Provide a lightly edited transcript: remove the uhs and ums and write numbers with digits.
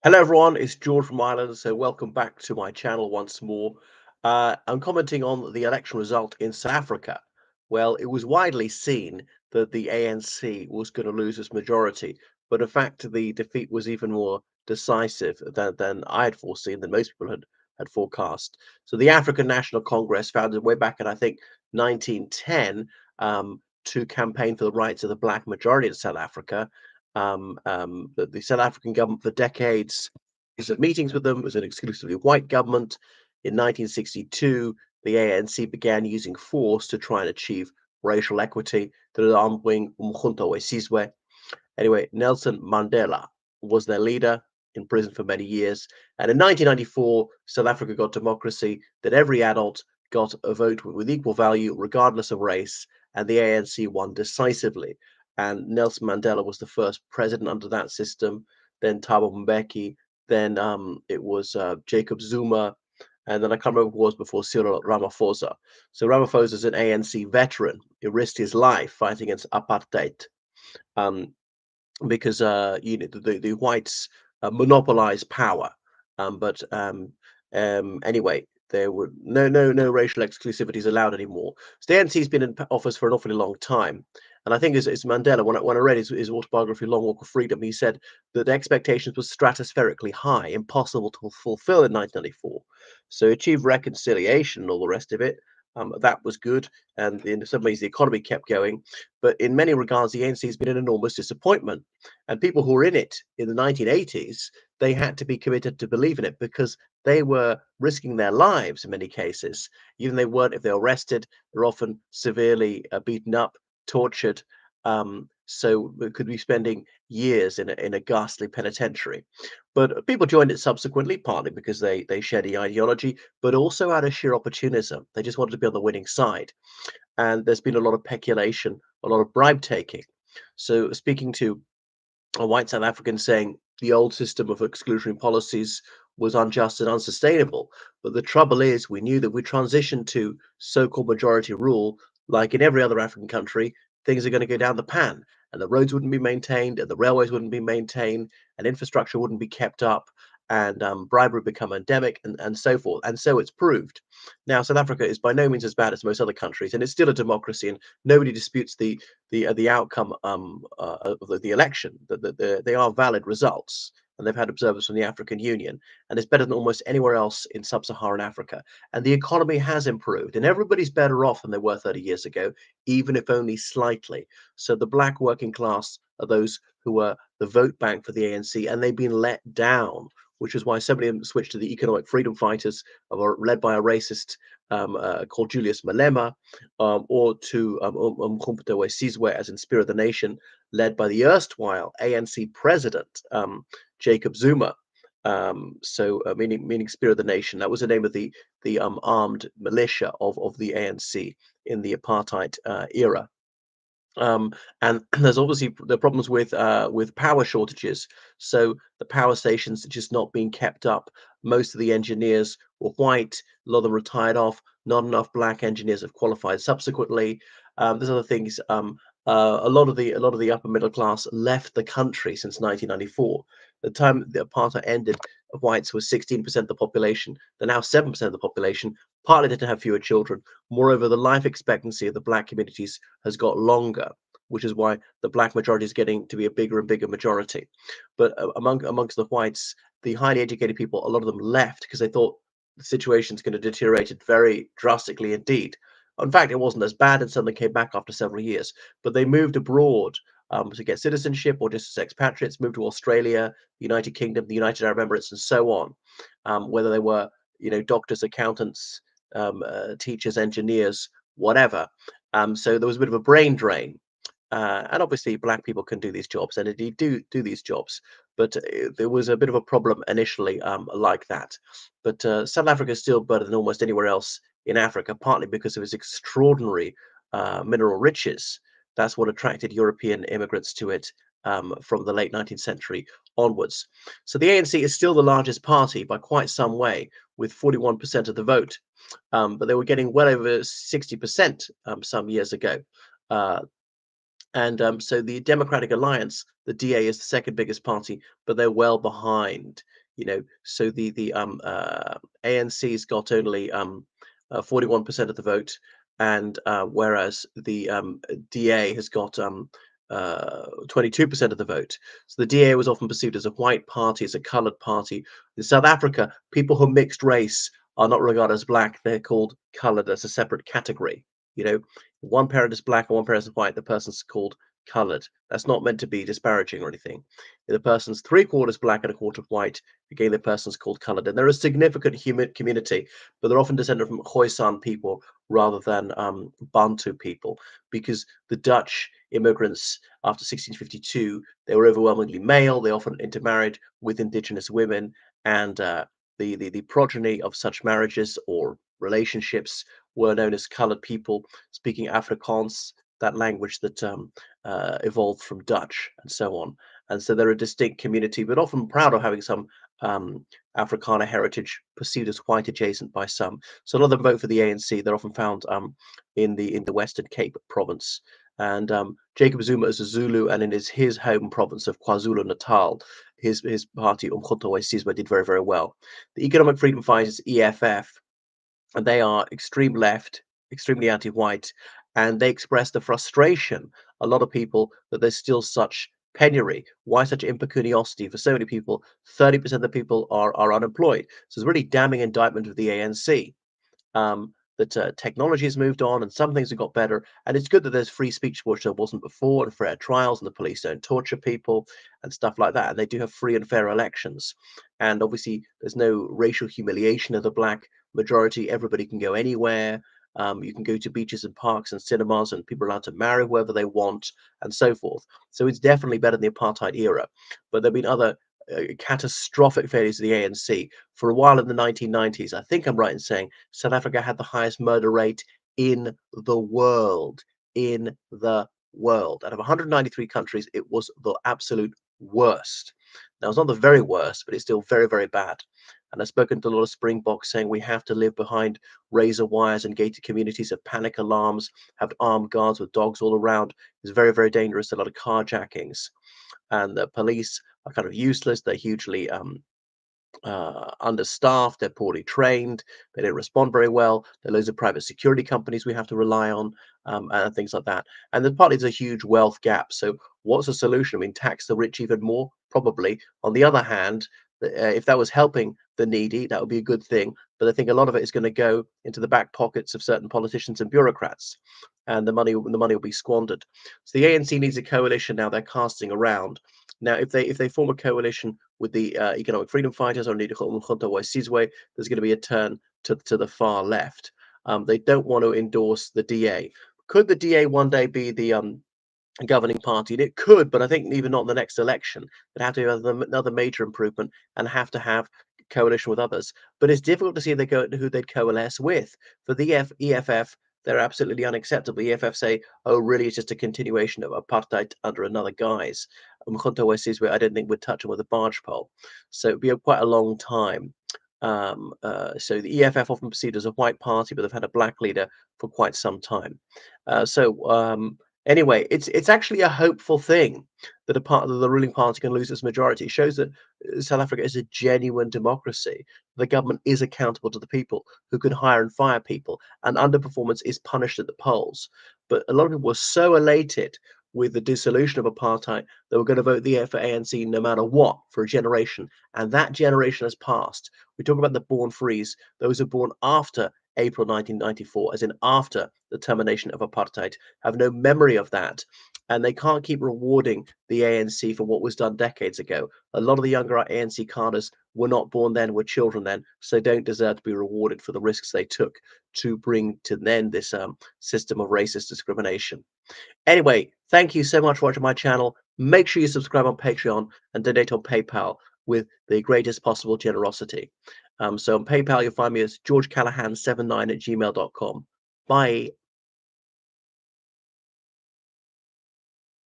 Hello everyone, it's George from Ireland, so welcome back to my channel once more. I'm commenting on the election result in South Africa. Well, it was widely seen that the ANC was going to lose its majority, but in fact the defeat was even more decisive than I had foreseen, than most people had forecast. So the African National Congress, founded way back in I think 1910, to campaign for the rights of the black majority in South Africa. The South African government for decades of meetings with them was an exclusively white government. In 1962, the ANC began using force to try and achieve racial equity through the armed wing Umkhonto we. Anyway, Nelson Mandela was their leader, in prison for many years. And in 1994, South Africa got democracy, that every adult got a vote with equal value, regardless of race, and the ANC won decisively. And Nelson Mandela was the first president under that system. Then Thabo Mbeki. Then it was Jacob Zuma. And then I can't remember who it was before Cyril Ramaphosa. So Ramaphosa is an ANC veteran. He risked his life fighting against apartheid. Um, because the whites monopolize power. But anyway, there were no racial exclusivities allowed anymore. So the ANC's been in office for an awfully long time, and I think it's Mandela. When I read his autobiography, Long Walk of Freedom, he said that the expectations were stratospherically high, impossible to fulfill in 1994. So he achieved reconciliation and all the rest of it. That was good, and in some ways the economy kept going. But in many regards, the ANC has been an enormous disappointment. And people who were in it in the 1980s, they had to be committed to believe in it because they were risking their lives in many cases. Even they weren't, if they were arrested, they're often severely beaten up, tortured. So we could be spending years in a ghastly penitentiary. But people joined it subsequently, partly because they shared the ideology, but also out of sheer opportunism. They just wanted to be on the winning side. And there's been a lot of peculation, a lot of bribe taking. So speaking to a white South African saying the old system of exclusionary policies was unjust and unsustainable. But the trouble is, we knew that we transitioned to so-called majority rule, like in every other African country, things are going to go down the pan, and the roads wouldn't be maintained, and the railways wouldn't be maintained, and infrastructure wouldn't be kept up, and bribery would become endemic, and so forth. And so it's proved. Now, South Africa is by no means as bad as most other countries, and it's still a democracy, and nobody disputes the outcome of the election. That they are valid results, and they've had observers from the African Union, and it's better than almost anywhere else in sub-Saharan Africa. And the economy has improved, and everybody's better off than they were 30 years ago, even if only slightly. So the black working class are those who were the vote bank for the ANC, and they've been let down, which is why so many of them switched to the economic freedom fighters, led by a racist called Julius Malema, or to Umkhonto we as in Spirit of the Nation, led by the erstwhile ANC president, Jacob Zuma. Meaning Spirit of the Nation. That was the name of the armed militia of the ANC in the apartheid era. Um, and there's obviously the problems with power shortages. So the power stations are just not being kept up. Most of the engineers were white. A lot of them retired off. Not enough black engineers have qualified subsequently. There's other things. A lot of the upper middle class left the country since 1994. The time the apartheid ended, whites were 16% of the population. They're now 7% of the population. Partly they have fewer children. Moreover, the life expectancy of the black communities has got longer, which is why the black majority is getting to be a bigger and bigger majority. But amongst the whites, the highly educated people, a lot of them left because they thought the situation's going to deteriorate very drastically indeed. In fact, it wasn't as bad, and suddenly came back after several years. But they moved abroad to get citizenship, or just as expatriates, moved to Australia, the United Kingdom, the United Arab Emirates, and so on. Whether they were, doctors, accountants, teachers, engineers, whatever. So there was a bit of a brain drain. And obviously, black people can do these jobs, and indeed do these jobs. But there was a bit of a problem initially, like that. But South Africa is still better than almost anywhere else in Africa, partly because of its extraordinary mineral riches. That's what attracted European immigrants to it from the late 19th century onwards. So the ANC is still the largest party by quite some way, with 41% of the vote. But they were getting well over 60% some years ago. Uh, And so the Democratic Alliance, the DA is the second biggest party, but they're well behind. So the ANC's got only 41% of the vote, and whereas the DA has got 22% of the vote. So the DA was often perceived as a white party, as a coloured party. In South Africa, people who are mixed race are not regarded as black; they're called coloured as a separate category. You know, one parent is black and one parent is white, the person's called colored. That's not meant to be disparaging or anything. If the person's three quarters black and a quarter white, again, the person's called colored. And they're a significant community, but they're often descended from Khoisan people rather than Bantu people, because the Dutch immigrants after 1652, they were overwhelmingly male. They often intermarried with indigenous women, and the progeny of such marriages or relationships were known as colored people speaking Afrikaans, that language that evolved from Dutch and so on. And so they're a distinct community, but often proud of having some Afrikaner heritage, perceived as white adjacent by some. So a lot of them vote for the ANC. They're often found in the Western Cape province. And Jacob Zuma is a Zulu, and in his home province of KwaZulu Natal, his party Umkhonto we Sizwe did very, very well. The Economic Freedom Fighters (EFF), and they are extreme left, extremely anti-white, and they express the frustration, a lot of people, that there's still such penury. Why such impecuniosity for so many people? 30% of the people are unemployed. So it's a really damning indictment of the ANC. That technology has moved on and some things have got better. And it's good that there's free speech, which there wasn't before, and fair trials, and the police don't torture people and stuff like that. And they do have free and fair elections. And obviously, there's no racial humiliation of the black majority. Everybody can go anywhere. You can go to beaches and parks and cinemas, and people are allowed to marry whoever they want, and so forth. So it's definitely better than the apartheid era. But there have been other catastrophic failures of the ANC. For a while in the 1990s, I think I'm right in saying South Africa had the highest murder rate in the world. In the world. Out of 193 countries, it was the absolute worst. Now, it's not the very worst, but it's still very, very bad. And I've spoken to a lot of Springboks saying we have to live behind razor wires and gated communities, have panic alarms, have armed guards with dogs all around. It's very, very dangerous. A lot of carjackings. And the police are kind of useless. They're hugely understaffed. They're poorly trained. They don't respond very well. There are loads of private security companies we have to rely on, and things like that. And there's partly there's a huge wealth gap. So what's the solution? I mean, tax the rich even more, probably. On the other hand, if that was helping the needy, that would be a good thing. But I think a lot of it is going to go into the back pockets of certain politicians and bureaucrats, and the money will be squandered. So the ANC needs a coalition now. They're casting around. Now, if they form a coalition with the Economic Freedom Fighters or Umkhonto we Sizwe, there's going to be a turn to the far left. They don't want to endorse the DA. Could the DA one day be the governing party? And it could, but I think even not in the next election. It'd have to be another major improvement and have to have coalition with others. But it's difficult to see who they'd coalesce with. For the EFF, they're absolutely unacceptable. EFF say, "Oh, really? It's just a continuation of apartheid under another guise." Umkhonto we Sizwe, I don't think would touch them with a barge pole. So it'd be quite a long time. So the EFF often perceived as a white party, but they've had a black leader for quite some time. Anyway, it's actually a hopeful thing that a part of the ruling party can lose its majority. It shows that South Africa is a genuine democracy. The government is accountable to the people, who can hire and fire people, and underperformance is punished at the polls. But a lot of people were so elated with the dissolution of apartheid, they were going to vote for ANC no matter what for a generation, and that generation has passed. We talk about the born frees; those who are born after April 1994, as in after the termination of apartheid, have no memory of that, and they can't keep rewarding the ANC for what was done decades ago. A lot of the younger ANC cadres were not born then, were children then, so don't deserve to be rewarded for the risks they took to bring to an end this system of racist discrimination. Anyway, thank you so much for watching my channel. Make sure you subscribe on Patreon and donate on PayPal with the greatest possible generosity. So on PayPal, you'll find me as georgecallahan79 at gmail.com. Bye.